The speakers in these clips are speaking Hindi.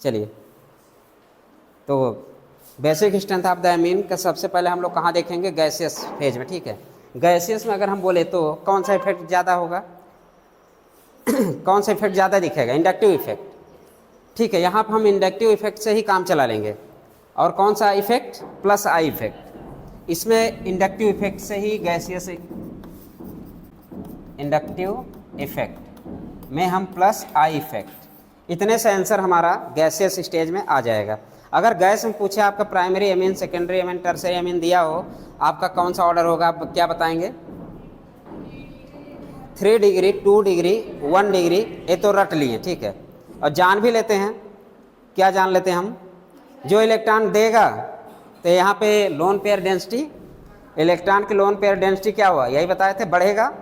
चलिए, तो basic strength of the amine का सबसे पहले हम लोग कहाँ देखेंगे? गैसियस फेज में। ठीक है, गैसियस में अगर हम बोले तो कौन सा इफेक्ट ज़्यादा होगा? कौन सा इफेक्ट ज़्यादा दिखेगा? Inductive effect. ठीक है, यहाँ पर हम इंडक्टिव इफेक्ट से ही काम चला लेंगे। और कौन सा इफेक्ट? Plus I effect. इसमें इंडक्टिव इफेक्ट से ही गैसियस, इंडक्टिव इफेक्ट में हम प्लस आई इफेक्ट, इतने से आंसर हमारा गैसियस स्टेज में आ जाएगा। अगर गैस में पूछे आपका primary amine, secondary amine, tertiary amine दिया हो, आपका कौन सा ऑर्डर होगा? आप क्या बताएंगे? 3 डिग्री, 2 डिग्री, 1 डिग्री, ये तो रट लिए। ठीक है, और जान भी लेते हैं। क्या जान लेते हैं हम? जो इलेक्ट्रॉन देगा, तो यहाँ पे लोन पेयर डेंसिटी, इलेक्ट्रॉन की लोन पेयर डेंसिटी क्या हुआ? यही बताए थे, बढ़ेगा।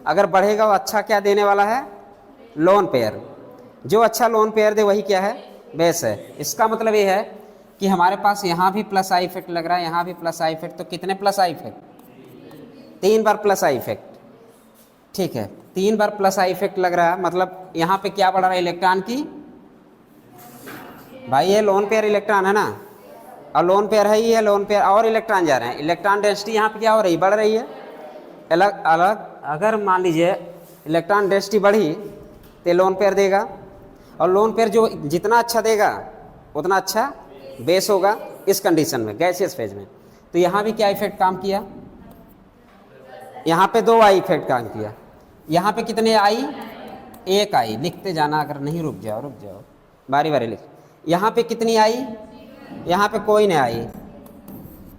अगर बढ़ेगा वो अच्छा क्या देने वाला है? Lone pair. जो अच्छा लोन पेयर दे वही क्या है? बेस है। इसका मतलब ये है कि हमारे पास यहाँ भी प्लस आई इफेक्ट लग रहा है, यहाँ भी प्लस आई इफेक्ट, तो कितने plus I effect? 3 bar plus I effect. ठीक है, 3 बार प्लस आई इफेक्ट लग रहा है, मतलब यहाँ पे क्या बढ़ रहा है? इलेक्ट्रॉन की, भाई ये लोन पेयर इलेक्ट्रॉन है ना, और लोन पेयर है ही है, लोन पेयर और इलेक्ट्रॉन जा रहे हैं। इलेक्ट्रॉन डेंसिटी यहाँ पे क्या हो रही? बढ़ रही है। अलग अलग अगर मान लीजिए इलेक्ट्रॉन डेंसिटी बढ़ी तो लोन पेयर देगा, और लोन पेयर जो जितना अच्छा देगा उतना अच्छा बेस होगा इस कंडीशन में, गैसियस फेज में। तो यहाँ भी क्या इफेक्ट काम किया? यहाँ पे 2 आई इफेक्ट काम किया। यहाँ पे कितने आई? 1 आई। लिखते जाना, अगर नहीं रुक जाओ बारी बारी लिख। यहाँ पे कितनी आई? यहाँ पे कोई नहीं आई,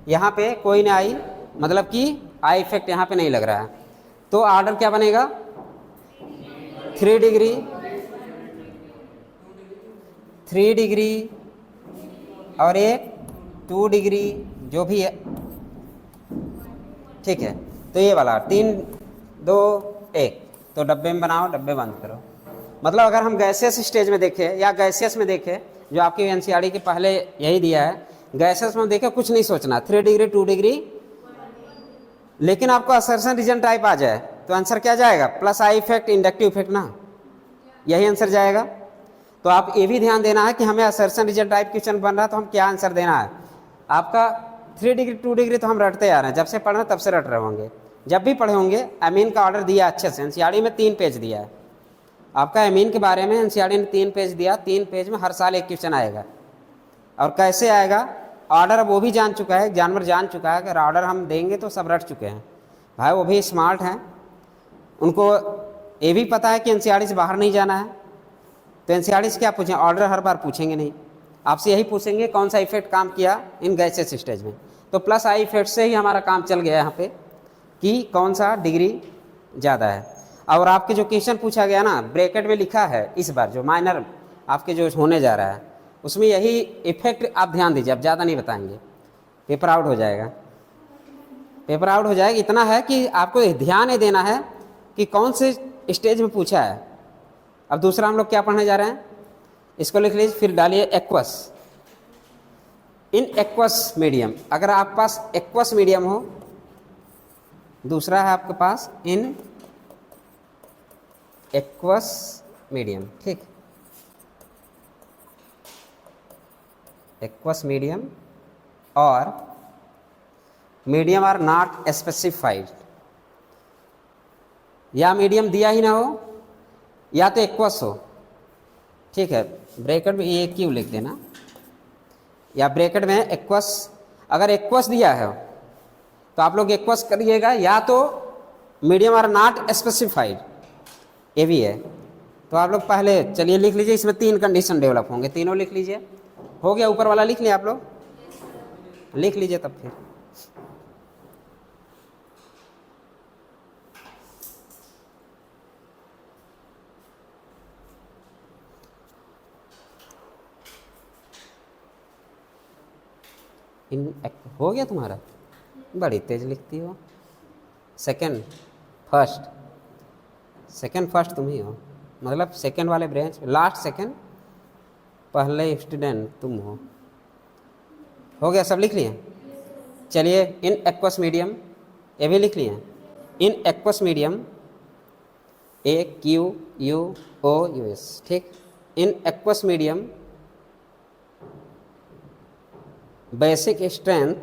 यहाँ पे कोई नहीं आई, मतलब कि आई इफेक्ट यहाँ पे नहीं लग रहा है। तो ऑर्डर क्या बनेगा? 3 डिग्री, 3 डिग्री और एक 2 डिग्री, जो भी है। ठीक है, तो ये वाला 3, 2, 1, तो डब्बे में बनाओ, डब्बे बंद करो। मतलब अगर हम गैसियस स्टेज में देखें या गैसियस में देखें, जो आपकी एनसीईआरटी के पहले यही दिया है, गैसेस में देखें कुछ नहीं सोचना, 3 डिग्री, 2 डिग्री, लेकिन आपको असर्शन रीजन टाइप आ जाए तो आंसर क्या जाएगा? Plus I effect, inductive effect ना, यही आंसर जाएगा। तो आप ये भी ध्यान देना है कि हमें असर्शन रीजन टाइप क्वेश्चन बन रहा है तो हम क्या आंसर देना है। आपका 3 डिग्री, 2 डिग्री तो हम रटते आ रहे हैं, जब से पढ़ रहे हैं तब से रट रहे होंगे। जब भी पढ़े होंगे, एमीन का ऑर्डर दिया अच्छे से, एनसीईआरटी में 3 पेज दिया है आपका एमीन के बारे में। एनसीईआरटी ने 3 पेज दिया, 3 पेज में हर साल एक क्वेश्चन आएगा। और कैसे आएगा? ऑर्डर अब वो भी जान चुका है, जानवर जान चुका है, अगर ऑर्डर हम देंगे तो सब रट चुके हैं। भाई वो भी स्मार्ट हैं, उनको ये भी पता है कि एनसीईआरटी से बाहर नहीं जाना है। तो एनसीईआरटी से क्या पूछें? ऑर्डर हर बार पूछेंगे नहीं, आपसे यही पूछेंगे कौन सा इफेक्ट काम किया इन गैसेस स्टेज में। तो प्लस आई इफेक्ट से ही हमारा काम चल गया यहाँ पे कि कौन सा डिग्री ज़्यादा है। और आपके जो क्वेश्चन पूछा गया ना, ब्रैकेट में लिखा है इस बार जो माइनर आपके जो होने जा रहा है, उसमें यही इफेक्ट आप ध्यान दीजिए। अब ज़्यादा नहीं बताएंगे, पेपर आउट हो जाएगा, पेपर आउट हो जाएगा। इतना है कि आपको ध्यान ही देना है कि कौन से स्टेज में पूछा है। अब दूसरा हम लोग क्या पढ़ने जा रहे हैं, इसको लिख लीजिए, फिर डालिए एक्वस। इन एक्वस मीडियम, अगर आपके पास एक्वस मीडियम हो, दूसरा है आपके पास इन एक्वस मीडियम। ठीक, एक्वस मीडियम और मीडियम आर नॉट स्पेसिफाइड, या मीडियम दिया ही ना हो या तो एक्वस हो। ठीक है, ब्रैकेट में ये क्यों लिख देना, या ब्रैकेट में एक्वस। अगर एक्वस दिया है तो आप लोग एक्वस करिएगा, या तो मीडियम आर नॉट स्पेसिफाइड, ये भी है। तो आप लोग पहले चलिए लिख लीजिए, इसमें 3 कंडीशन डेवलप होंगे, तीनों लिख लीजिए। हो गया, ऊपर वाला लिख लिया आप लोग, लिख लीजिए तब फिर। हो गया तुम्हारा, बड़ी तेज लिखती हो। सेकंड फर्स्ट तुम ही हो, मतलब सेकंड वाले ब्रांच, लास्ट सेकंड, पहले स्टूडेंट तुम हो गया, सब लिख लिए। चलिए, इन एक्वस मीडियम, ये भी लिख लिए। इन एक्वस मीडियम, AQUOUS, ठीक। In aqueous medium basic strength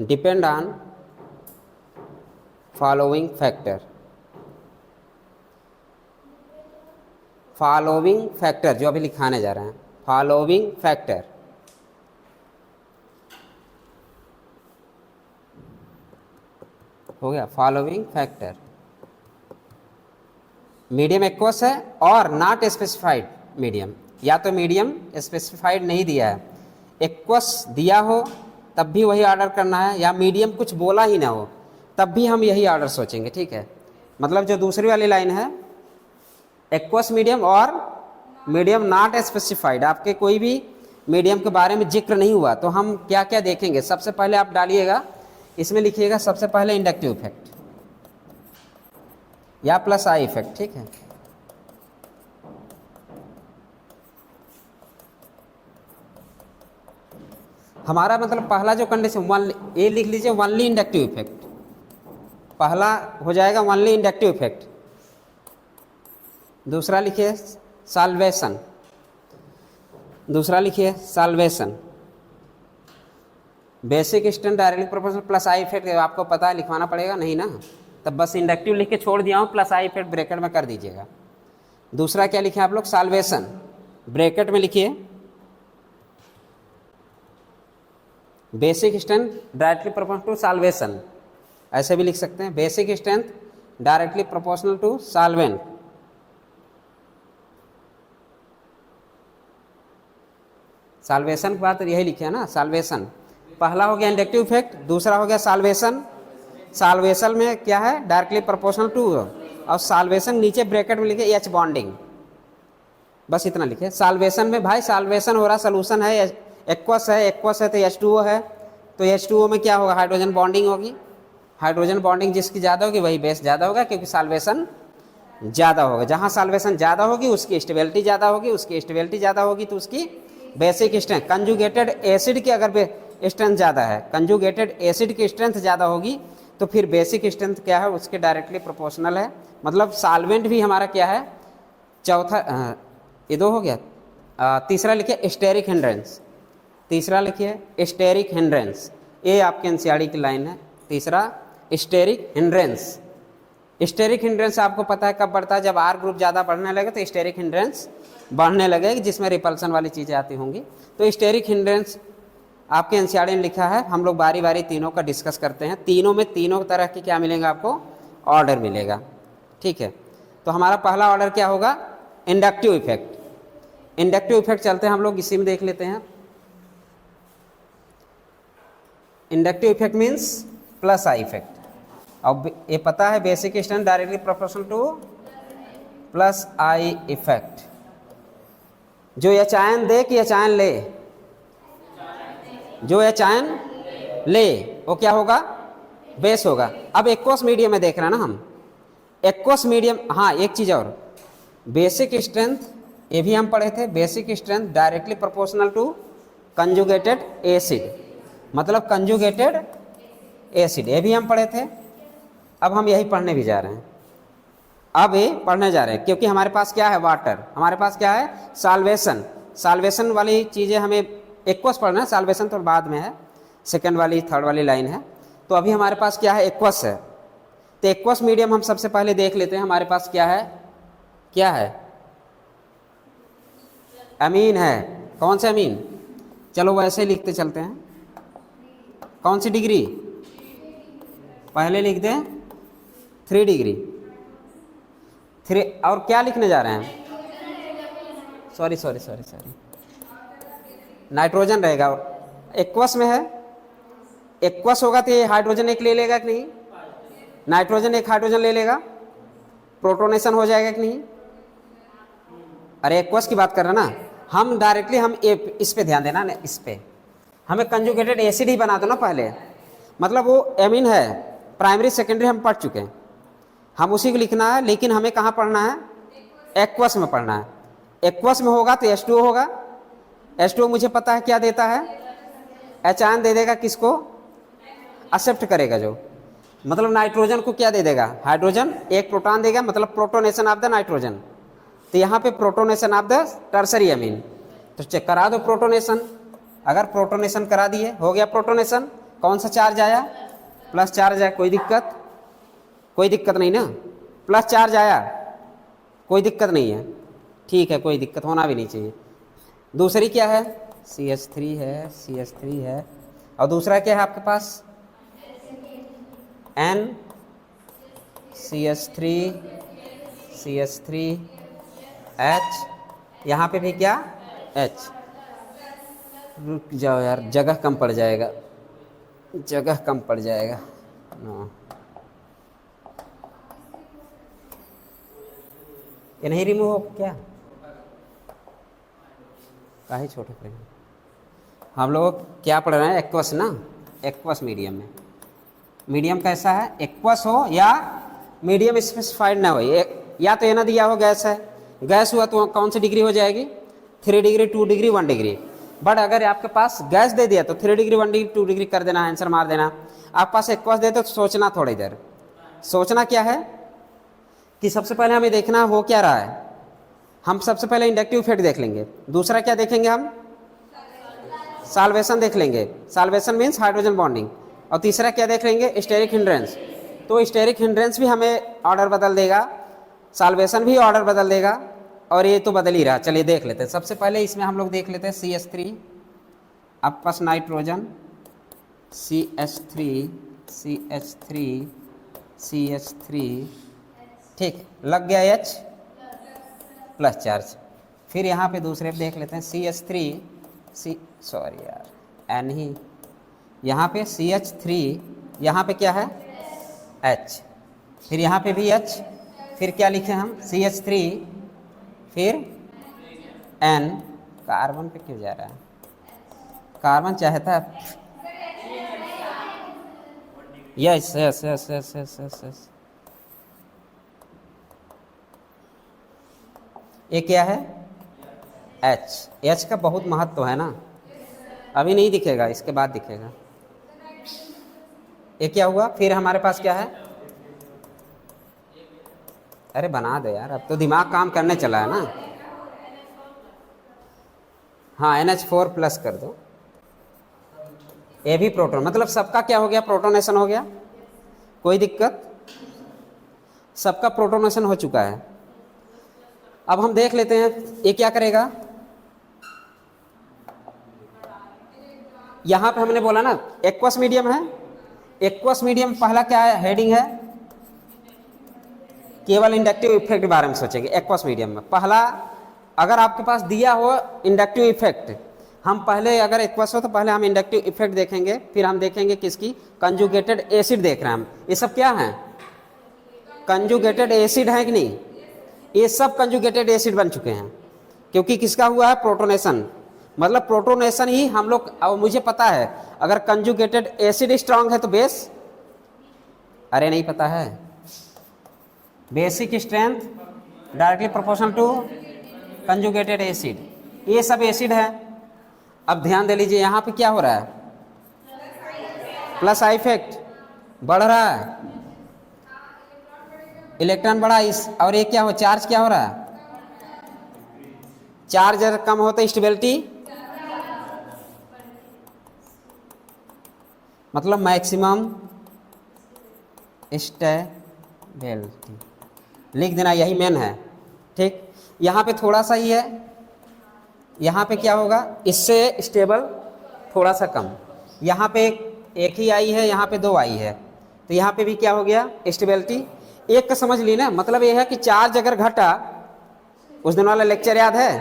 depend on following factor. Following factor जो अभी लिखाने जा रहे हैं, फॉलोइंग फैक्टर। हो गया फॉलोइंग फैक्टर। मीडियम एक्वस है और नॉट स्पेसिफाइड मीडियम, या तो मीडियम स्पेसिफाइड नहीं दिया है, एक्वस दिया हो तब भी वही ऑर्डर करना है, या मीडियम कुछ बोला ही ना हो तब भी हम यही ऑर्डर सोचेंगे। ठीक है, मतलब जो दूसरी वाली लाइन है एक्वस मीडियम और मीडियम नॉट स्पेसिफाइड, आपके कोई भी मीडियम के बारे में जिक्र नहीं हुआ, तो हम क्या क्या देखेंगे। सबसे पहले आप डालिएगा, इसमें लिखिएगा सबसे पहले इंडक्टिव इफेक्ट या प्लस आई इफेक्ट। ठीक है, हमारा मतलब पहला जो कंडीशन वन, ये लिख लीजिए वनली इंडक्टिव इफेक्ट, पहला हो जाएगा वनली इंडक्टिव इफेक्ट। दूसरा लिखिए साल्वेशन, दूसरा लिखिए solvation. Basic strength directly proportional plus I effect, आपको पता है लिखवाना पड़ेगा नहीं ना, तब बस इंडक्टिव लिख के छोड़ दिया हूँ, प्लस आई इफेक्ट ब्रैकेट में कर दीजिएगा। दूसरा क्या लिखे आप लोग, साल्वेशन, ब्रैकेट में लिखिए basic strength directly proportional to solvation, ऐसे भी लिख सकते हैं, basic strength directly proportional to solvent. Solvation के बाद यही लिखे है ना, साल्वेशन। पहला हो गया इंडक्टिव इफेक्ट, दूसरा हो गया साल्वेशन। साल्वेशन में क्या है, डायरेक्टली प्रोपोर्शनल टू, और साल्वेशन नीचे ब्रैकेट में लिखे एच बॉन्डिंग, बस इतना लिखे। साल्वेशन में भाई साल्वेशन हो रहा सोल्यूशन है, एक्वस है, एक्वस है तो H2O है, तो H2O में क्या होगा, हाइड्रोजन बॉन्डिंग होगी। हाइड्रोजन बॉन्डिंग जिसकी ज़्यादा होगी वही बेस ज़्यादा होगा, क्योंकि साल्वेशन ज़्यादा होगा। जहाँ साल्वेशन ज़्यादा होगी उसकी स्टेबिलिटी ज़्यादा होगी, उसकी स्टेबिलिटी ज़्यादा होगी तो उसकी बेसिक स्ट्रेंथ, कंजुगेटेड एसिड की अगर स्ट्रेंथ ज़्यादा है, कंजुगेटेड एसिड की स्ट्रेंथ ज़्यादा होगी तो फिर बेसिक स्ट्रेंथ क्या है, उसके डायरेक्टली प्रोपोर्शनल है। मतलब सॉल्वेंट भी हमारा क्या है, चौथा ये दो हो गया। तीसरा लिखिए स्टेरिक हिंड्रेंस, तीसरा लिखिए स्टेरिक हिंड्रेंस, ये आपके एनसीईआरटी की लाइन है। तीसरा स्टेरिक हिंड्रेंस। स्टेरिक हिंड्रेंस आपको पता है कब बढ़ता है, जब आर ग्रुप ज़्यादा बढ़ने लगे तो स्टेरिक हिंड्रेंस बढ़ने लगेगी, जिसमें रिपल्सन वाली चीज़ें आती होंगी। तो स्टेरिक हिंड्रेंस आपके एनसीईआरटी में लिखा है, हम लोग बारी बारी तीनों का डिस्कस करते हैं। तीनों में तीनों तरह की क्या मिलेगा आपको, ऑर्डर मिलेगा। ठीक है, तो हमारा पहला ऑर्डर क्या होगा, इंडक्टिव इफेक्ट। इंडक्टिव इफेक्ट चलते हैं हम लोग इसी में देख लेते हैं। Inductive effect means plus I effect. अब ये पता है basic strength directly proportional two plus I effect. जो एच आयन दे कि एच आयन ले, जो एच आयन ले वो क्या होगा, बेस होगा। अब एक्वस मीडियम में देख रहे हैं ना हम, एक्वस मीडियम। हाँ एक चीज़ और, बेसिक स्ट्रेंथ ये भी हम पढ़े थे, basic strength directly proportional to conjugated acid, मतलब कंजुगेटेड एसिड, ये भी हम पढ़े थे। अब हम यही पढ़ने भी जा रहे हैं, अब ये पढ़ने जा रहे हैं, क्योंकि हमारे पास क्या है, वाटर, हमारे पास क्या है, साल्वेशन। साल्वेशन वाली चीज़ें हमें एक्वस पढ़ना है, साल्वेशन तो बाद में है, सेकंड वाली थर्ड वाली लाइन है। तो अभी हमारे पास क्या है, एक्वस है। तो एक्वस मीडियम हम सबसे पहले देख लेते हैं, हमारे पास क्या है, क्या है, अमीन है। कौन से अमीन, चलो वैसे लिखते चलते हैं। कौन सी डिग्री, पहले लिख दें 3 डिग्री 3, और क्या लिखने जा रहे हैं, सॉरी नाइट्रोजन रहेगा। एक्वस में है, एक्वस होगा तो ये हाइड्रोजन एक ले लेगा कि नहीं, नाइट्रोजन एक हाइड्रोजन ले लेगा, प्रोटोनेशन हो जाएगा कि नहीं। अरे एक्वस की बात कर रहे हैं ना हम, डायरेक्टली हम इस पे ध्यान देना ना, इस पे हमें कंजुगेटेड एसिड ही बना दो ना पहले, मतलब वो एमीन है, प्राइमरी सेकेंडरी हम पढ़ चुके हैं, हम उसी को लिखना है। लेकिन हमें कहाँ पढ़ना है, एक्वस में पढ़ना है। एक्वस में होगा तो H2O होगा, H2O मुझे पता है क्या देता है, एच आयन दे देगा, किसको एक्सेप्ट करेगा, जो मतलब नाइट्रोजन को क्या दे देगा, हाइड्रोजन, एक प्रोटॉन देगा, मतलब प्रोटोनेशन ऑफ द नाइट्रोजन। तो यहाँ पे प्रोटोनेशन ऑफ द टर्सरी अमीन, तो चेक करा दो प्रोटोनेशन। अगर प्रोटोनेशन करा दिए, हो गया प्रोटोनेशन, कौन सा चार्ज आया, प्लस चार्ज आया, कोई दिक्कत, कोई दिक्कत नहीं ना, प्लस चार्ज आया, कोई दिक्कत नहीं है, ठीक है, कोई दिक्कत होना भी नहीं चाहिए। दूसरी क्या है, CH3 है, CH3 है, और दूसरा क्या है आपके पास, N CH3 CH3 H, यहाँ पे भी क्या H। रुक जाओ यार, जगह कम पड़ जाएगा, जगह कम पड़ जाएगा। नो, ये नहीं रिमूव हो क्या, काहे छोटे पड़े। हम लोग क्या पढ़ रहे हैं, एक्वस ना, एक्वस मीडियम में। मीडियम कैसा है, एक्वस हो या मीडियम स्पेसिफाइड ना हो, या तो ये ना दिया हो गैस है, गैस हुआ तो कौन सी डिग्री हो जाएगी, 3 डिग्री 2 डिग्री 1 डिग्री। बट अगर आपके पास गैस दे दिया तो 3 डिग्री 1 डिग्री 2 डिग्री कर देना, आंसर मार देना। आप पास एक्वस दे तो सोचना थोड़ी देर, सोचना क्या है कि सबसे पहले हमें देखना हो क्या रहा है। हम सबसे पहले इंडक्टिव इफेक्ट देख लेंगे, दूसरा क्या देखेंगे हम, साल्वेशन देख लेंगे, साल्वेशन मीन्स हाइड्रोजन बॉन्डिंग, और तीसरा क्या देख लेंगे, स्टेरिक हिंड्रेंस। तो स्टेरिक हिंड्रेंस भी हमें ऑर्डर बदल देगा, साल्वेशन भी ऑर्डर बदल देगा, और ये तो बदल ही रहा। चलिए देख लेते हैं। सबसे पहले इसमें हम लोग देख लेते हैं CH3, अब पास नाइट्रोजन, CH3 CH3 CH3, ठीक, लग गया H प्लस चार्ज। फिर यहाँ पे दूसरे पे देख लेते हैं CH3 सॉरी यार N ही, यहाँ पे CH3, यहाँ पे क्या है H, फिर यहाँ पे भी H, फिर क्या लिखे हम CH3, फिर N। कार्बन पे क्यों जा रहा है, कार्बन चाहता है, yes yes yes yes yes yes yes, ये क्या है H का बहुत महत्व है ना, अभी नहीं दिखेगा, इसके बाद दिखेगा। ये क्या हुआ, फिर हमारे पास क्या है, अरे बना दे यार, अब तो दिमाग काम करने चला है ना। हाँ NH4 प्लस कर दो, ये भी प्रोटोन, मतलब सबका क्या हो गया, प्रोटोनेशन हो गया, कोई दिक्कत, सबका प्रोटोनेशन हो चुका है। अब हम देख लेते हैं ये क्या करेगा। यहां पे हमने बोला ना एक्वस मीडियम है, एक्वस मीडियम पहला क्या है, हेडिंग है, केवल इंडक्टिव इफेक्ट के बारे में सोचेंगे। एक्वस मीडियम में पहला, अगर आपके पास दिया हो इंडक्टिव इफेक्ट, हम पहले अगर एक्वस हो तो पहले हम इंडक्टिव इफेक्ट देखेंगे, फिर हम देखेंगे किसकी, कंजुगेटेड एसिड देख रहे हैं हम। ये सब क्या है, कंजुगेटेड एसिड है कि नहीं, ये सब कंजुगेटेड एसिड बन चुके हैं, क्योंकि किसका हुआ है, प्रोटोनेशन। मतलब प्रोटोनेशन ही हम लोग, अब मुझे पता है अगर कंजुगेटेड एसिड स्ट्रांग है तो बेस, अरे नहीं पता है, basic strength directly proportional to conjugated acid, ये सब एसिड है। अब ध्यान दे लीजिए यहाँ पे क्या हो रहा है, प्लस आई इफेक्ट बढ़ रहा है, इलेक्ट्रॉन बढ़ा इस, और ये क्या हो, चार्ज क्या हो रहा है, चार्ज अगर कम हो तो स्टेबिलिटी, मतलब मैक्सिमम स्टेबिलिटी लिख देना, यही मेन है, ठीक। यहाँ पे थोड़ा सा ही है, यहाँ पे क्या होगा, इससे स्टेबल थोड़ा सा कम, यहाँ पे एक ही आई है, यहाँ पे 2 आई है, तो यहाँ पे भी क्या हो गया, स्टेबिलिटी एक का समझ ली ना। मतलब ये है कि चार्ज अगर घटा, उस दिन वाला लेक्चर याद है,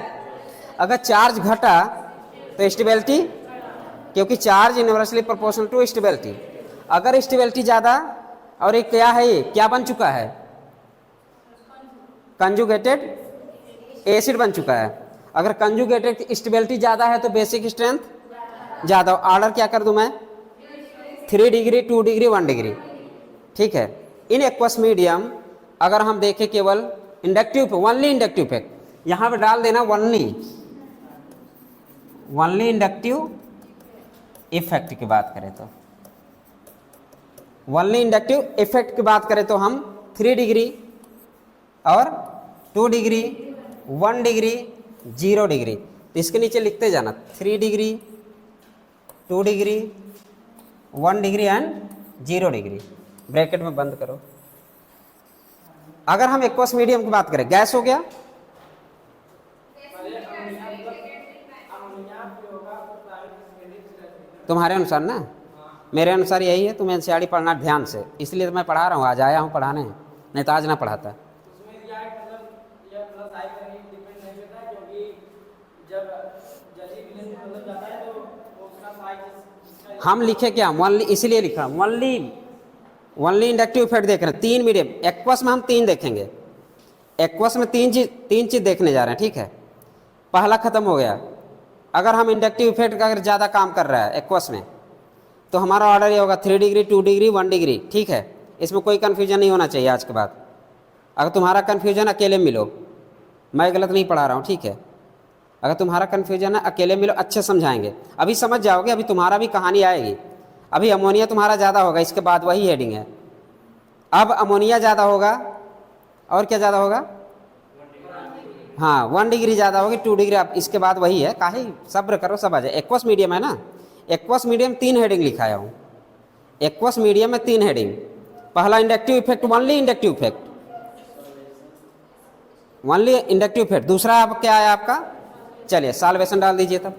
अगर चार्ज घटा तो स्टेबिलिटी, क्योंकि charge inversely proportional to stability. अगर स्टेबिलिटी ज़्यादा, और एक क्या है, ये क्या बन चुका है, कंजुगेटेड एसिड बन चुका है। अगर कंजुगेटेड स्टेबिलिटी ज़्यादा है तो बेसिक स्ट्रेंथ ज़्यादा। ऑर्डर क्या कर दूं मैं, 3 डिग्री 2 डिग्री 1 डिग्री, ठीक है। इन एक्वस मीडियम अगर हम देखें केवल इंडक्टिव, ओनली इंडक्टिव इफेक्ट, यहाँ पे डाल देना ओनली इंडक्टिव इफेक्ट की बात करें तो, ओनली इंडक्टिव इफेक्ट की बात करें तो हम 3 डिग्री और 2 डिग्री 1 डिग्री 0 डिग्री, तो इसके नीचे लिखते जाना 3 degree 2 degree 1 degree and 0 degree, bracket में बंद करो। अगर हम एक्वस मीडियम की बात करें, गैस हो गया, तुम्हारे अनुसार ना, मेरे अनुसार यही है, तुम्हें एनसीईआरटी पढ़ना ध्यान से, इसलिए तो मैं पढ़ा रहा हूँ, आज आया हूँ पढ़ाने, नहीं तो आज ना पढ़ाता। हम लिखे क्या, वनली, इसीलिए लिखा वनली इंडक्टिव इफेक्ट देख रहे हैं, 3 मीडियम। एक्वस में हम 3 देखेंगे, एक्वस में 3 चीज देखने जा रहे हैं, ठीक है। पहला खत्म हो गया। अगर हम इंडक्टिव इफेक्ट का अगर ज़्यादा काम कर रहा है एक्वस में, तो हमारा ऑर्डर ये होगा 3 डिग्री 2 डिग्री 1 डिग्री, ठीक है। इसमें कोई कन्फ्यूजन नहीं होना चाहिए आज के बाद। अगर तुम्हारा कन्फ्यूजन अकेले मिलो, मैं गलत नहीं पढ़ा रहा हूँ, ठीक है। अगर तुम्हारा कन्फ्यूजन है अकेले मिलो, अच्छे समझाएंगे, अभी समझ जाओगे, अभी तुम्हारा भी कहानी आएगी। अभी अमोनिया तुम्हारा ज़्यादा होगा, इसके बाद वही हेडिंग है। अब अमोनिया ज़्यादा होगा, और क्या ज़्यादा होगा, हाँ 1 डिग्री ज़्यादा होगी, 2 डिग्री, अब इसके बाद वही है। काहे सब्र करो, सब आ जाए। एक्वस मीडियम है ना, एक्वस मीडियम 3 हेडिंग लिखाया हूँ। एक्वस मीडियम में 3 हेडिंग। पहला inductive effect, only inductive effect, only inductive effect. दूसरा अब क्या है आपका, चलिए साल्वेशन डाल दीजिए, तब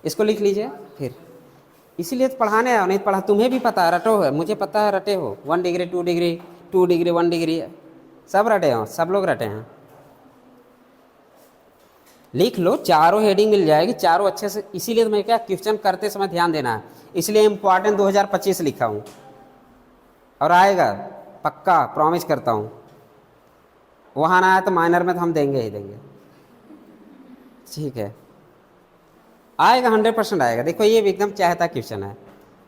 इसको लिख लीजिए फिर, इसीलिए तो पढ़ाने आया, नहीं पढ़ा, तुम्हें भी पता है, रटो है, मुझे पता है रटे हो। 1 डिग्री 2 डिग्री 2 डिग्री 1 डिग्री सब रटे हो, सब लोग रटे हैं। लिख लो, चारों हेडिंग मिल जाएगी, चारों अच्छे से। इसीलिए तो मैं क्या, क्वेश्चन करते समय ध्यान देना है, इसलिए इम्पॉर्टेंट 2025 लिखा हूँ, और आएगा पक्का, प्रॉमिस करता हूँ। वहाँ ना आया तो माइनर में तो हम देंगे ही देंगे, ठीक है। आएगा, 100% आएगा। देखो ये भी एकदम चाहता क्वेश्चन है,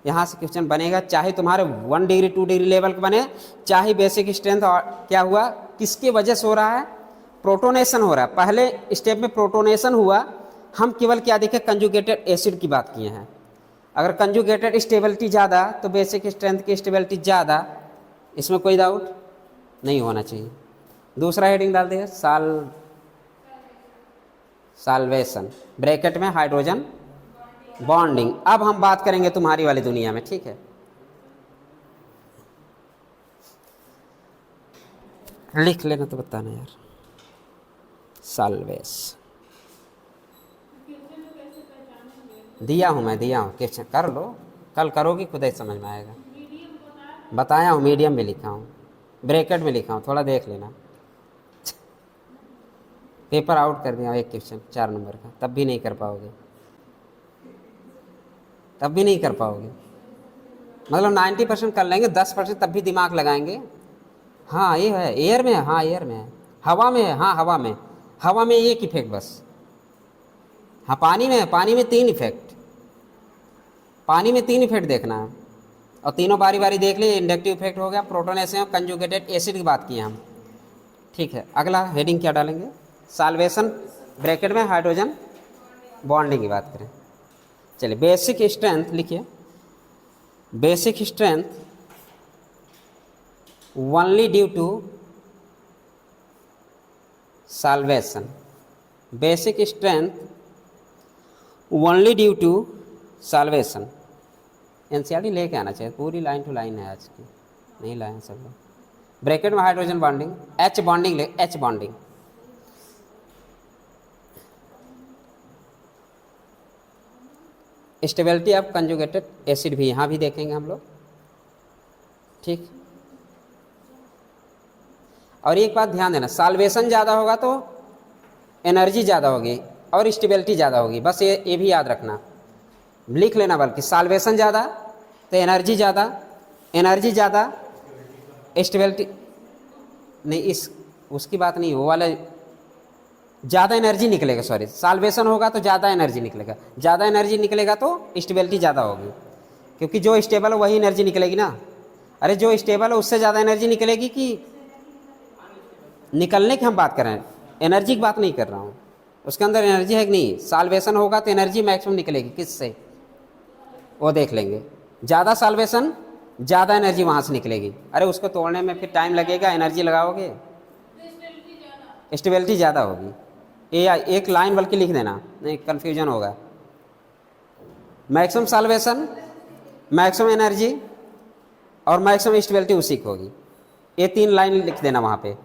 यहाँ से क्वेश्चन बनेगा, चाहे तुम्हारे 1 डिग्री 2 डिग्री लेवल का बने, चाहे बेसिक स्ट्रेंथ। और क्या हुआ, किसकी वजह से हो रहा है, प्रोटोनेशन हो रहा है। पहले स्टेप में प्रोटोनेशन हुआ, हम केवल क्या देखे, कंजुगेटेड एसिड की बात किए हैं। अगर कंजुगेटेड स्टेबिलिटी ज़्यादा तो बेसिक स्ट्रेंथ की स्टेबिलिटी ज़्यादा, इसमें कोई डाउट नहीं होना चाहिए। दूसरा हेडिंग डाल देगा, साल्वेशन, ब्रैकेट में हाइड्रोजन बॉन्डिंग। अब हम बात करेंगे तुम्हारी वाली दुनिया में, ठीक है। लिख लेना तो बताना यार, साल्वेश दिया हूँ मैं, दिया हूँ, क्वेश्चन कर लो, कल करोगी खुद ही समझ में आएगा। बताया हूँ, मीडियम में लिखा हूँ, ब्रैकेट में लिखा हूँ, थोड़ा देख लेना। पेपर आउट कर दिया एक क्वेश्चन 4 नंबर का, तब भी नहीं कर पाओगे, तब भी नहीं कर पाओगे। मतलब 90% कर लेंगे, 10% तब भी दिमाग लगाएंगे। हाँ ये है, एयर में है, हाँ एयर में है, हवा में है, हाँ हवा में, हवा में एक इफेक्ट बस। हाँ पानी में है, पानी में 3 इफेक्ट, पानी में 3 इफेक्ट देखना है, और तीनों बारी बारी देख लिए। इंडक्टिव इफेक्ट हो गया, प्रोटोनेशन, कंजुगेटेड एसिड की बात की हम, ठीक है। अगला हेडिंग क्या डालेंगे, साल्वेशन, ब्रैकेट में हाइड्रोजन बॉन्डिंग की बात करें। चलिए बेसिक स्ट्रेंथ लिखिए, basic strength only due to solvation, basic strength only due to solvation. NCERT लेके आना चाहिए, पूरी लाइन टू लाइन है आज की, नहीं लाए हैं सब लोग। ब्रैकेट में हाइड्रोजन बॉन्डिंग, एच बॉन्डिंग ले, H bonding, stability of conjugated acid भी यहाँ भी देखेंगे हम लोग, ठीक। और एक बात ध्यान देना, साल्वेशन ज़्यादा होगा तो एनर्जी ज़्यादा होगी और स्टेबिलिटी ज़्यादा होगी, बस ये भी याद रखना, लिख लेना। बल्कि साल्वेशन ज़्यादा तो एनर्जी ज़्यादा, एनर्जी ज़्यादा स्टेबिलिटी नहीं, इस उसकी बात नहीं, वो वाला ज़्यादा एनर्जी निकलेगा, सॉरी, साल्वेशन होगा तो ज़्यादा एनर्जी निकलेगा, ज़्यादा एनर्जी निकलेगा तो स्टेबिलिटी ज़्यादा होगी, क्योंकि जो स्टेबल है वही एनर्जी निकलेगी ना। अरे जो स्टेबल है उससे ज़्यादा एनर्जी निकलेगी, कि निकलने की हम बात कर रहे हैं, एनर्जी की बात नहीं कर रहा हूँ, उसके अंदर एनर्जी है कि नहीं। साल्वेशन होगा तो एनर्जी मैक्सिमम निकलेगी, किससे, वो देख लेंगे। ज़्यादा साल्वेशन ज़्यादा एनर्जी वहाँ से निकलेगी, अरे उसको तोड़ने में फिर टाइम लगेगा, एनर्जी लगाओगे, स्टेबिलिटी ज़्यादा होगी। एक लाइन बल्कि लिख देना, नहीं कन्फ्यूजन होगा। मैक्सिमम सॉल्वेशन, मैक्सिमम एनर्जी और मैक्सिमम स्टेबिलिटी उसी की होगी। ये 3 लाइन लिख देना वहाँ पे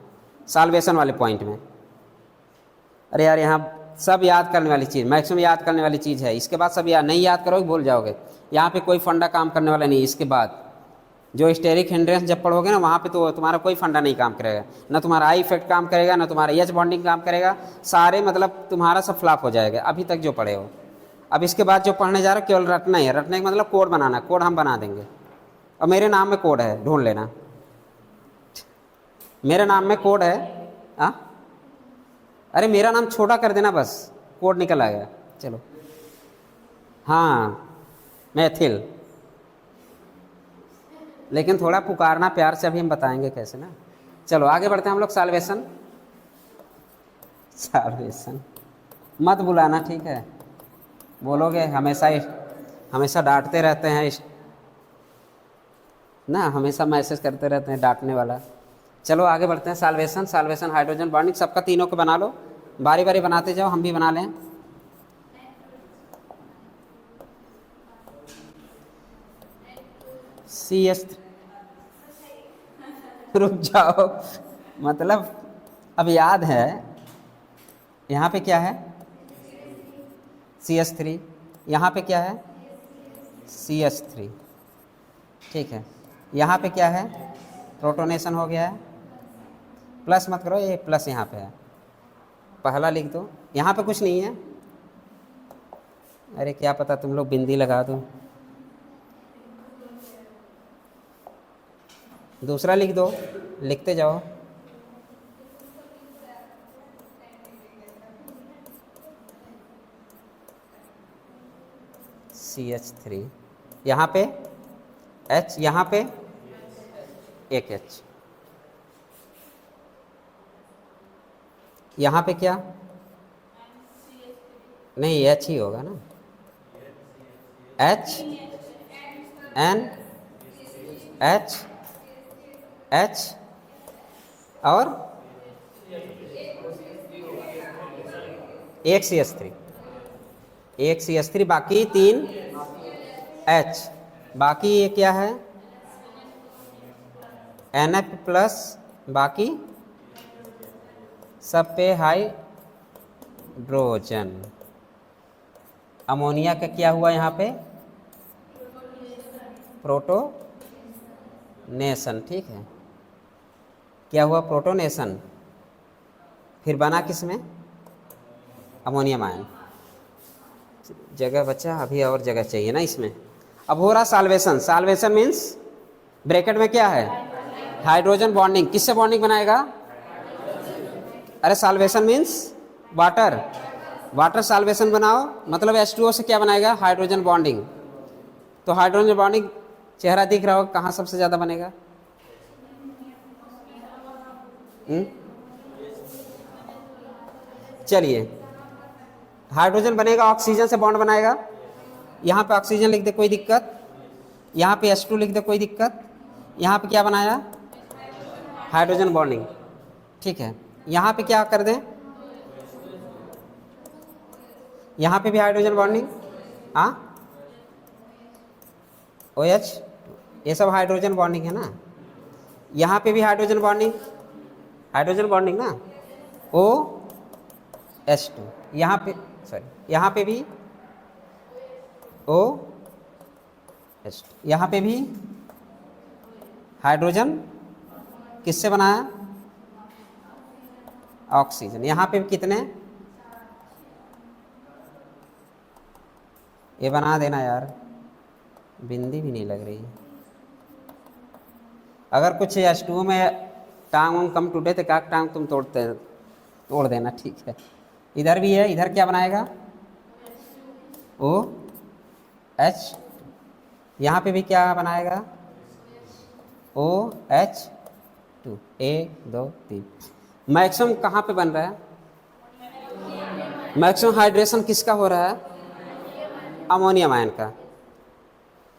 सॉल्वेशन वाले पॉइंट में। अरे यार यहाँ सब याद करने वाली चीज़, मैक्सिमम याद करने वाली चीज़ है। इसके बाद सब याद नहीं याद करोगे भूल जाओगे। यहाँ पे कोई फंडा काम करने वाला नहीं। इसके बाद जो स्टेरिक हिंड्रेंस जब पढ़ोगे ना, वहाँ पे तो तुम्हारा कोई फंडा नहीं काम करेगा, ना तुम्हारा आई इफेक्ट काम करेगा, ना तुम्हारा एच बॉन्डिंग काम करेगा। सारे मतलब तुम्हारा सब फ्लॉप हो जाएगा अभी तक जो पढ़े हो। अब इसके बाद जो पढ़ने जा रहे हो केवल रटना ही है। रटने का मतलब कोड बनाना, कोड हम बना देंगे। और मेरे नाम में कोड है, ढूंढ लेना। मेरे नाम में कोड है। हाँ अरे मेरा नाम छोटा कर देना बस, कोड निकल आएगा। चलो हाँ मैथिल, लेकिन थोड़ा पुकारना प्यार से, अभी हम बताएंगे कैसे ना। चलो आगे बढ़ते हैं हम लोग। सॉल्वेशन, सॉल्वेशन मत बुलाना ठीक है, बोलोगे हमेशा डांटते रहते हैं ना, हमेशा मैसेज करते रहते हैं डांटने वाला। चलो आगे बढ़ते हैं। सॉल्वेशन, सॉल्वेशन हाइड्रोजन बॉन्डिंग, सबका तीनों को बना लो, बारी बारी बनाते जाओ, हम भी बना लें। CH, रुक जाओ, मतलब अब याद है। यहाँ पे क्या है CH3, यहाँ पे क्या है CH3, ठीक है। यहाँ पे क्या है प्रोटोनेशन हो गया है। प्लस मत करो, ये प्लस यहाँ पे है, पहला लिख दो। यहाँ पे कुछ नहीं है। अरे क्या पता तुम लोग बिंदी लगा दो। दूसरा लिख दो, लिखते जाओ। CH3, यहाँ पे H, यहाँ पे एक H, यहाँ पे क्या नहीं H ही होगा ना, H N H H और एक CH3, एक CH3, बाकी 3 H, बाकी ये क्या है NF प्लस, बाकी सब पे हाइड्रोजन। अमोनिया का क्या हुआ यहाँ पे प्रोटोनेशन, ठीक है। क्या हुआ प्रोटोनेशन, फिर बना किसमें अमोनियम आयन। जगह बचा, अभी और जगह चाहिए ना इसमें। अब हो रहा सॉल्वेशन। सॉल्वेशन मीन्स ब्रैकेट में क्या है हाइड्रोजन बॉन्डिंग। किससे बॉन्डिंग बनाएगा, अरे solvation means water, water solvation बनाओ, मतलब H2O से क्या बनाएगा हाइड्रोजन बॉन्डिंग। तो हाइड्रोजन बॉन्डिंग चेहरा दिख रहा होगा, कहाँ सबसे ज़्यादा बनेगा चलिए हाइड्रोजन बनेगा, ऑक्सीजन से बॉन्ड बनाएगा। यहाँ पे ऑक्सीजन लिख दे कोई दिक्कत, यहाँ पे H2 लिख दे कोई दिक्कत। यहाँ पे क्या बनाया हाइड्रोजन बॉन्डिंग, ठीक है। यहाँ पे क्या कर दें, यहाँ पे भी हाइड्रोजन बॉन्डिंग, हाँ OH, ये सब हाइड्रोजन बॉन्डिंग है ना। यहाँ पे भी हाइड्रोजन बॉन्डिंग, हाइड्रोजन बॉन्डिंग ना OH2, यहाँ पे सॉरी यहाँ पे भी OH2, यहाँ पे भी हाइड्रोजन किससे बनाया ऑक्सीजन। यहाँ पे कितने, ये बना देना यार, बिंदी भी नहीं लग रही। अगर कुछ H2O में टांग वांग कम टूटे तो क्या टांग तुम तोड़ देना, ठीक है। इधर भी है, इधर क्या बनाएगा OH, यहाँ पे भी क्या बनाएगा OH2, 1 2 3। मैक्सिमम कहाँ पे बन रहा है, मैक्सिमम हाइड्रेशन किसका हो रहा है अमोनियम आयन का।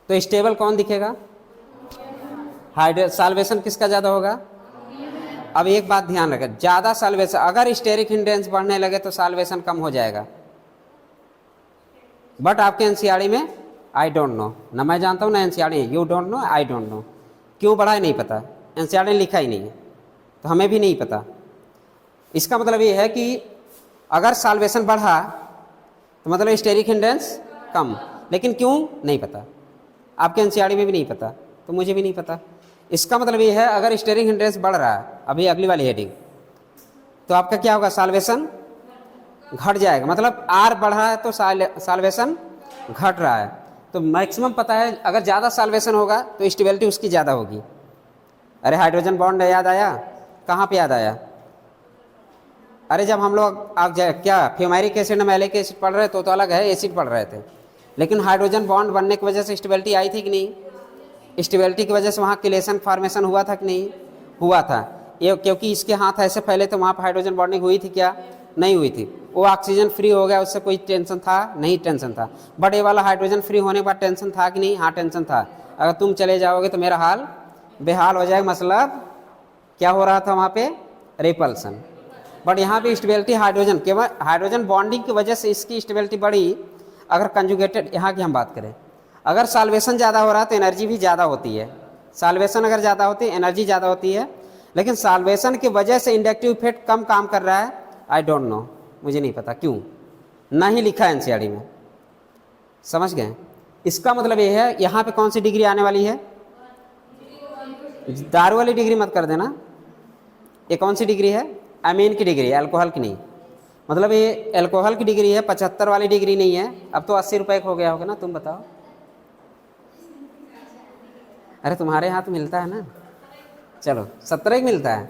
तो स्टेबल कौन दिखेगा सॉल्वेशन किसका ज़्यादा होगा अब एक बात ध्यान रखें, ज़्यादा साल्वेशन, अगर स्टेरिक हिंड्रेंस बढ़ने लगे तो साल्वेशन कम हो जाएगा। बट आपके एनसीईआरटी में आई डोंट नो, ना मैं जानता हूँ ना NCERT, you don't know, I don't know, क्यों बढ़ा है नहीं पता, एनसीईआरटी ने लिखा ही नहीं है, तो हमें भी नहीं पता। इसका मतलब ये है कि अगर साल्वेशन बढ़ा तो मतलब स्टेरिक हिंड्रेंस कम, लेकिन क्यों नहीं पता, आपके एनसीईआरटी में भी नहीं पता, तो मुझे भी नहीं पता। इसका मतलब ये है अगर स्टेरिक हिंड्रेंस बढ़ रहा है, अभी अगली वाली हेडिंग, तो आपका क्या होगा, साल्वेशन घट जाएगा। मतलब आर बढ़ रहा है तो साल्वेशन घट रहा है। तो मैक्सिमम पता है अगर ज़्यादा साल्वेशन होगा तो स्टेबिलिटी उसकी ज़्यादा होगी। अरे हाइड्रोजन बॉन्ड याद आया, कहाँ पे याद आया, अरे जब हम लोग आप क्या फ्यूमेरिक एसिड मैलिक एसिड पढ़ रहे तो अलग है, एसिड पढ़ रहे थे, लेकिन हाइड्रोजन बॉन्ड बनने की वजह से स्टेबिलिटी आई थी कि नहीं, स्टेबिलिटी की वजह से वहाँ किलेशन फॉर्मेशन हुआ था कि नहीं हुआ था, ये क्योंकि इसके हाथ ऐसे फैले तो वहाँ पर हाइड्रोजन बॉन्डिंग हुई थी क्या, नहीं हुई थी, वो ऑक्सीजन फ्री हो गया, उससे कोई टेंशन था नहीं, टेंशन था। बट ये वाला हाइड्रोजन फ्री होने के बाद टेंशन था कि नहीं, हाँ टेंशन था। अगर तुम चले जाओगे तो मेरा हाल बेहाल हो जाएगा, मतलब क्या हो रहा था वहाँ पे, रिपल्सन। बट यहाँ पे स्टेबिलिटी हाइड्रोजन, केवल हाइड्रोजन बॉन्डिंग की वजह से इसकी स्टेबिलिटी बढ़ी। अगर कंजुगेटेड यहाँ की हम बात करें, अगर साल्वेशन ज़्यादा हो रहा है तो एनर्जी भी ज़्यादा होती है, साल्वेशन अगर ज़्यादा होती है एनर्जी ज़्यादा होती है, लेकिन साल्वेशन की वजह से इंडक्टिव इफेक्ट कम काम कर रहा है, आई डोंट नो, मुझे नहीं पता क्यों, ना ही लिखा है एनसीईआरटी में, समझ गए। इसका मतलब ये है यहाँ पे कौन सी डिग्री आने वाली है, दारू वाली डिग्री मत कर देना, ये कौन सी डिग्री है, अमीन की डिग्री, अल्कोहल की नहीं, मतलब ये अल्कोहल की डिग्री है, 75 वाली डिग्री नहीं है। अब तो 80 रुपये का हो गया होगा ना, तुम बताओ, अरे तुम्हारे यहाँ तो मिलता है ना, चलो 70 की मिलता है,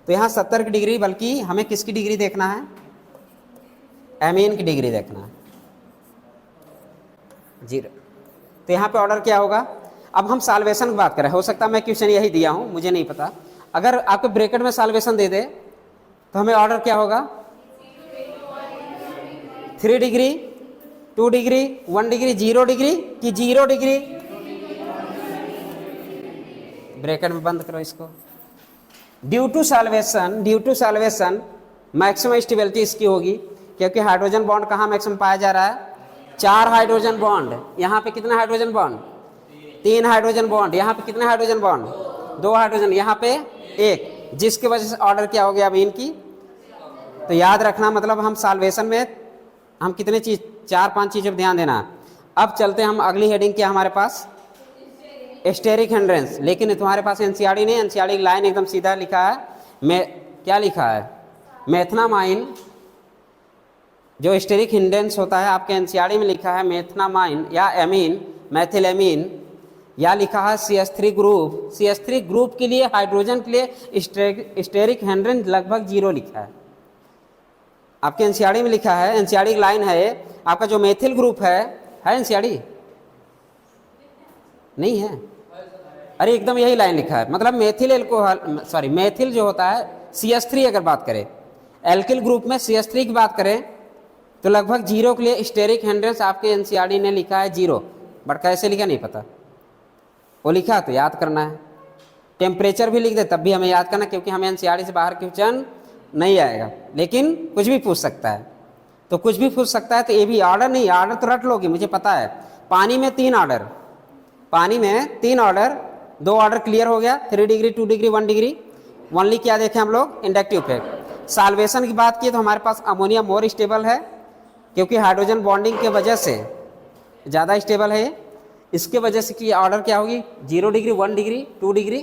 तो यहाँ 70 की डिग्री, बल्कि हमें किसकी डिग्री देखना है, एमीन की डिग्री देखना है, 0। तो यहाँ पे ऑर्डर क्या होगा, अब हम साल्वेशन की बात करें, हो सकता है मैं क्वेश्चन यही दिया हूँ, मुझे नहीं पता, अगर आपके ब्रैकेट में साल्वेशन दे दे तो हमें ऑर्डर क्या होगा, 3 डिग्री, 2 डिग्री, 1 डिग्री, 0 डिग्री कि 0 डिग्री, ब्रैकेट में बंद करो इसको। Due to solvation maximum stability इसकी होगी, क्योंकि हाइड्रोजन बॉन्ड कहाँ मैक्सिमम पाया जा रहा है, 4 हाइड्रोजन बॉन्ड, यहाँ पे कितना हाइड्रोजन बॉन्ड, 3 हाइड्रोजन बॉन्ड, यहाँ पे कितने हाइड्रोजन बॉन्ड, 2 हाइड्रोजन, यहाँ पे 1, जिसकी वजह से ऑर्डर क्या हो गया अभी इनकी। तो याद रखना, मतलब हम साल्वेशन में हम कितने चीज, 4-5 चीज़ों पर ध्यान देना। अब चलते हैं हम अगली हेडिंग, क्या हमारे पास, स्टेरिक हिंड्रेंस, लेकिन तुम्हारे पास एनसीईआरटी नहीं, एनसीईआरटी की लाइन एकदम सीधा लिखा है, मैं क्या लिखा है, मेथनामाइन जो स्टेरिक हिंड्रेंस होता है आपके एनसीईआरटी में लिखा है मेथनामाइन या एमीन, मैथिलेमीन, या लिखा है CH3 ग्रुप। CH3 ग्रुप के लिए, हाइड्रोजन के लिए स्टेरिक हिंड्रेंस लगभग 0 लिखा है, आपके एनसीईआरटी में लिखा है, एनसीईआरटी की लाइन है। आपका जो मेथिल ग्रुप है एनसीईआरटी नहीं है, अरे एकदम यही लाइन लिखा है, मतलब मेथिल एल्कोहल, सॉरी मेथिल जो होता है CH3, अगर बात करें एल्किल ग्रुप में CH3 की बात करें तो लगभग 0 के लिए स्टेरिक हिंड्रेंस आपके एनसीईआरटी ने लिखा है 0, बट कैसे लिखा नहीं पता, वो लिखा तो याद करना है, टेम्परेचर भी लिख दे तब भी हमें याद करना, क्योंकि हमें एनसीईआरटी से बाहर क्वेश्चन नहीं आएगा, लेकिन कुछ भी पूछ सकता है, तो कुछ भी पूछ सकता है, तो ये भी ऑर्डर नहीं, ऑर्डर तो रट लोगी मुझे पता है। पानी में 3 ऑर्डर, पानी में 3 ऑर्डर, 2 ऑर्डर क्लियर हो गया, 3 डिग्री, 2 डिग्री, 1 डिग्री, ओनली क्या देखे हम लोग, इंडक्टिव इफेक्ट। साल्वेशन की बात की तो हमारे पास अमोनिया मोर स्टेबल है, क्योंकि हाइड्रोजन बॉन्डिंग के वजह से ज़्यादा स्टेबल है, इसके वजह से कि ऑर्डर क्या होगी, 0 degree, 1 degree, 2 degree,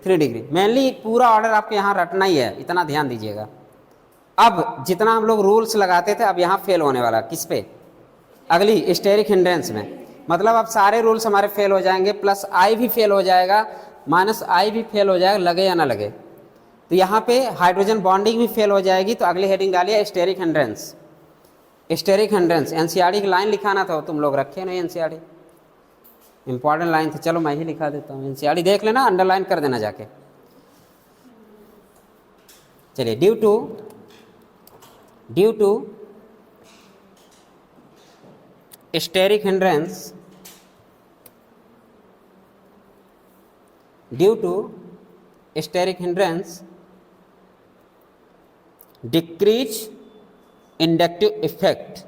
3 degree. Mainly पूरा ऑर्डर आपके यहाँ रटना ही है, इतना ध्यान दीजिएगा। अब जितना हम लोग रूल्स लगाते थे अब यहाँ फेल होने वाला, किस पे, अगली स्टेरिक हिंड्रेंस में, मतलब अब सारे रूल्स हमारे फेल हो जाएंगे, प्लस आई भी फेल हो जाएगा, माइनस आई भी फेल हो जाएगा, लगे या ना लगे। तो यहाँ पे हाइड्रोजन बॉन्डिंग भी फेल हो जाएगी, तो अगली हेडिंग डालिए steric hindrance. Steric hindrance NCERT की लाइन लिखाना था, तुम लोग रखे नहीं एनसीईआरटी, इंपॉर्टेंट लाइन थी, चलो मैं ही लिखा देता हूँ, एनसीईआरटी देख लेना, अंडरलाइन कर देना जाके। चलिए, due to steric hindrance, due to steric hindrance decrease inductive effect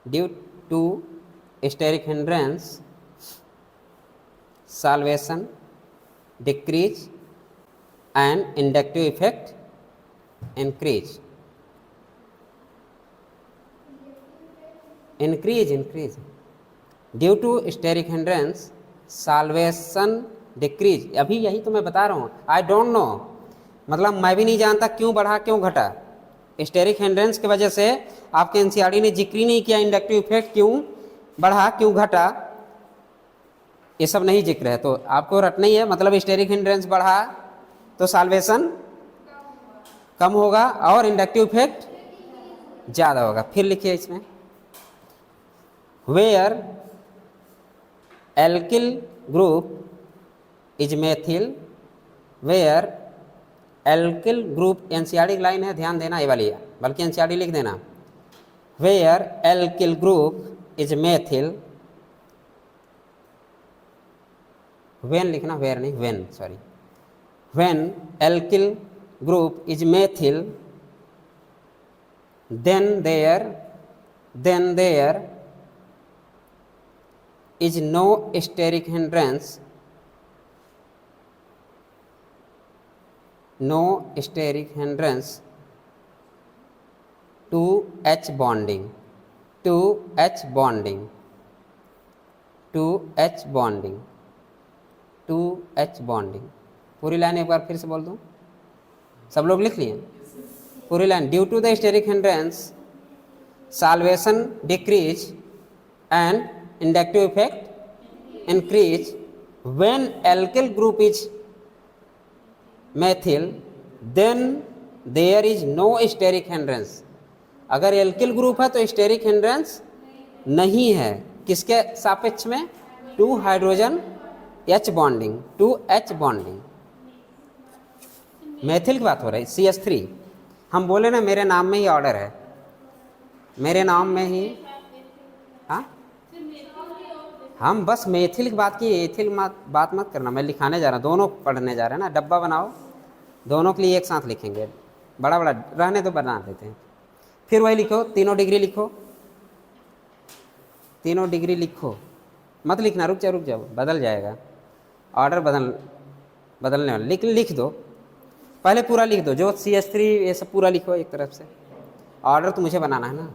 due to steric hindrance, salvation, decrease and inductive effect increase. Increase due to steric hindrance, solvation decrease. अभी यही तो मैं बता रहा हूँ, आई डोंट नो, मतलब मैं भी नहीं जानता क्यों बढ़ा क्यों घटा। स्टेरिक हिंड्रेंस की वजह से आपके एनसीईआरटी ने जिक्र ही नहीं किया इंडक्टिव इफेक्ट क्यों बढ़ा क्यों घटा, ये सब नहीं जिक्र है। तो आपको रटना ही है, मतलब स्टेरिक हिंड्रेंस बढ़ा तो साल्वेशन कम होगा और इंडक्टिव इफेक्ट ज़्यादा होगा। फिर लिखिए इसमें, where alkyl group is methyl, where alkyl group, NCERT की लाइन है, ध्यान देना ये वाली है, बल्कि एनसीईआरटी लिख देना, where alkyl group is methyl, when लिखना, वेयर नहीं when, sorry, when alkyl group is methyl then there is no steric hindrance, to H bonding, पूरी लाइन एक बार फिर से बोल दूं, सब लोग लिख लिए पूरी line. Due to the steric hindrance, solvation decrease and inductive effect increase, when alkyl group is methyl then there is no steric hindrance. अगर एल्किल ग्रुप है तो स्टेरिक हिंड्रेंस नहीं है, किसके सापेक्ष में, to hydrogen H bonding, to H bonding. Methyl की बात हो रही, CH3। हम बोले ना मेरे नाम में ही ऑर्डर है, मेरे नाम में ही, हाँ हम बस मेथिल की बात की, एथिल बात मत करना। मैं लिखाने जा रहा हूँ, दोनों पढ़ने जा रहे हैं ना, डब्बा बनाओ, दोनों के लिए एक साथ लिखेंगे, बड़ा बड़ा रहने तो बना देते हैं। फिर वही लिखो, तीनों डिग्री लिखो, तीनों डिग्री लिखो, मत लिखना, रुक जाओ बदल जाएगा ऑर्डर, बदलने वाला लिख दो, पहले पूरा लिख दो, जो CH3 ये सब पूरा लिखो एक तरफ से, ऑर्डर तो मुझे बनाना है ना।